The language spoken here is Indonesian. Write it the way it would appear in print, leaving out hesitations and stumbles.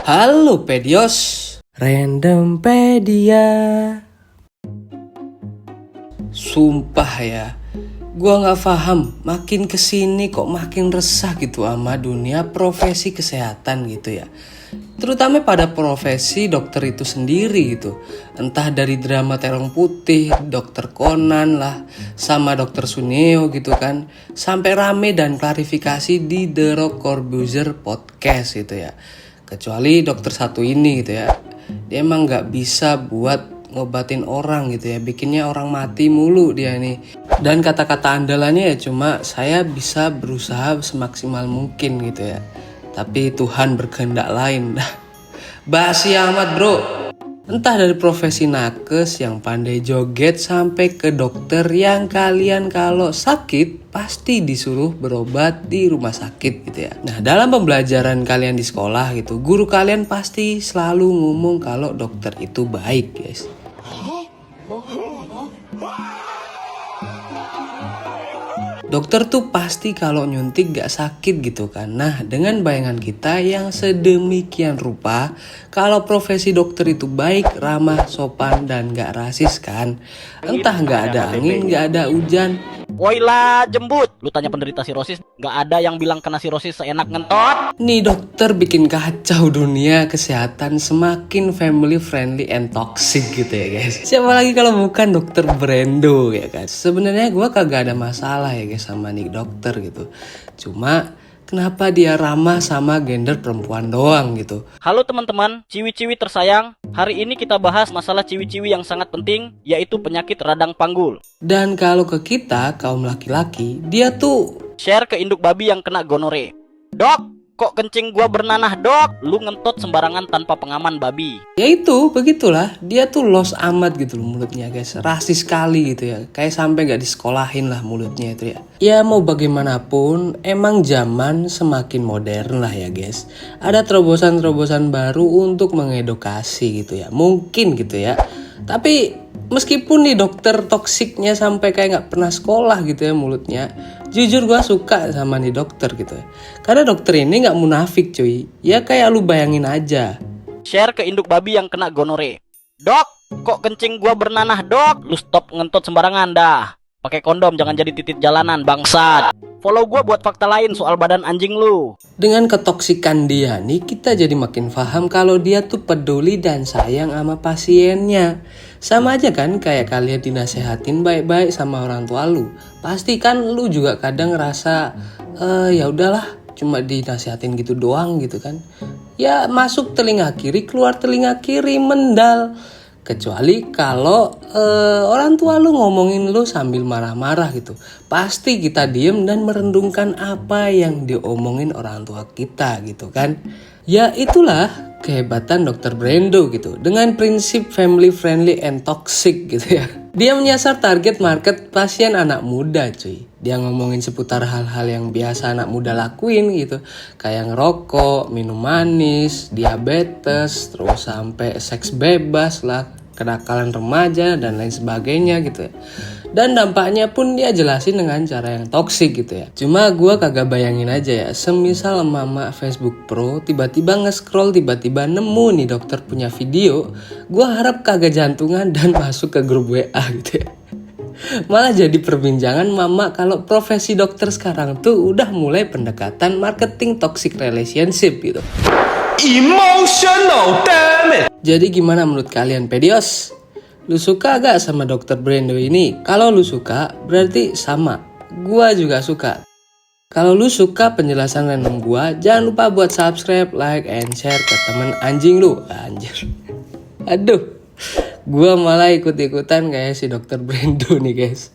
Halo Pedios, Randompedia. Sumpah ya, gua gak paham, makin kesini kok makin resah gitu sama dunia profesi kesehatan gitu ya. Terutama pada profesi dokter itu sendiri gitu. Entah dari drama Terong Putih, Dokter Conan lah, sama Dokter Suneo gitu kan. Sampai rame dan klarifikasi di The Rock Corbuzier Podcast gitu ya. Kecuali dokter satu ini gitu ya. Dia emang gak bisa buat ngobatin orang gitu ya, bikinnya orang mati mulu dia nih. Dan kata-kata andalannya ya cuma saya bisa berusaha semaksimal mungkin gitu ya, tapi Tuhan berkehendak lain dah. Basi amat bro. Entah dari profesi nakes yang pandai joget sampai ke dokter yang kalian kalau sakit pasti disuruh berobat di rumah sakit gitu ya. Nah, dalam pembelajaran kalian di sekolah gitu, guru kalian pasti selalu ngomong kalau dokter itu baik, guys. Dokter tuh pasti kalau nyuntik gak sakit gitu kan. Nah, dengan bayangan kita yang sedemikian rupa, kalau profesi dokter itu baik, ramah, sopan, dan gak rasis kan. Entah gak ada angin, gak ada hujan. Woilah jembut, lu tanya penderita sirosis, gak ada yang bilang kena sirosis seenak ngentot. Nih dokter bikin kacau dunia kesehatan semakin family friendly and toxic gitu ya guys. Siapa lagi kalau bukan dokter Brando ya kan. Sebenarnya gue kagak ada masalah ya guys sama nih dokter gitu. Cuma kenapa dia ramah sama gender perempuan doang gitu. Halo teman-teman, ciwi-ciwi tersayang. Hari ini kita bahas masalah ciwi-ciwi yang sangat penting, yaitu penyakit radang panggul. Dan kalau ke kita kaum laki-laki, dia tuh Share ke induk babi yang kena gonore. Dok, kok kencing gua bernanah dok? Lu ngentot sembarangan tanpa pengaman babi. ya itu begitulah, dia tuh los amat gitu loh mulutnya guys, rasis sekali gitu ya, kayak sampai gak disekolahin lah mulutnya itu ya. Ya mau bagaimanapun emang zaman semakin modern lah ya guys, ada terobosan-terobosan baru untuk mengedukasi gitu ya, mungkin gitu ya. Tapi meskipun nih dokter toksiknya sampai kayak gak pernah sekolah gitu ya mulutnya, jujur gue suka sama nih dokter gitu ya. Karena dokter ini gak munafik cuy, ya kayak lu bayangin aja. Share ke induk babi yang kena gonore. Dok, kok kencing gua bernanah dok? Lu stop ngentot sembarangan dah. Pakai kondom, jangan jadi titit jalanan bangsat. Follow gua buat fakta lain soal badan anjing lu. Dengan ketoksikan dia nih, kita jadi makin paham kalau dia tuh peduli dan sayang sama pasiennya. Sama aja kan kayak kalian dinasehatin baik-baik sama orang tua lu. Pasti kan lu juga kadang ngerasa ya udahlah, cuma dinasehatin gitu doang gitu kan. Ya masuk telinga kiri, keluar telinga kiri, mendal. Kecuali kalau orang tua lu ngomongin lu sambil marah-marah gitu, pasti kita diem dan merendungkan apa yang diomongin orang tua kita gitu kan. Ya itulah kehebatan dokter Brando gitu, dengan prinsip family friendly and toxic gitu ya. Dia menyasar target market pasien anak muda cuy. Dia ngomongin seputar hal-hal yang biasa anak muda lakuin gitu, kayak ngerokok, minum manis, diabetes, terus sampai seks bebas lah, kenakalan remaja dan lain sebagainya gitu ya. Dan dampaknya pun dia jelasin dengan cara yang toksik gitu ya. Cuma gue kagak bayangin aja ya, semisal mama Facebook Pro tiba-tiba nge-scroll, tiba-tiba nemu nih dokter punya video, gue harap kagak jantungan dan masuk ke grup WA gitu ya. Malah jadi perbincangan mama kalau profesi dokter sekarang tuh udah mulai pendekatan marketing toxic relationship gitu. Emotional damn it. Jadi gimana menurut kalian Pedios? Lu suka gak sama dokter Brando ini? Kalau lu suka berarti sama, gua juga suka. Kalau lu suka penjelasan random gua, jangan lupa buat subscribe, like, and share ke temen anjing lu. Anjir. Aduh, gua malah ikut-ikutan kayak si dokter Brando nih guys.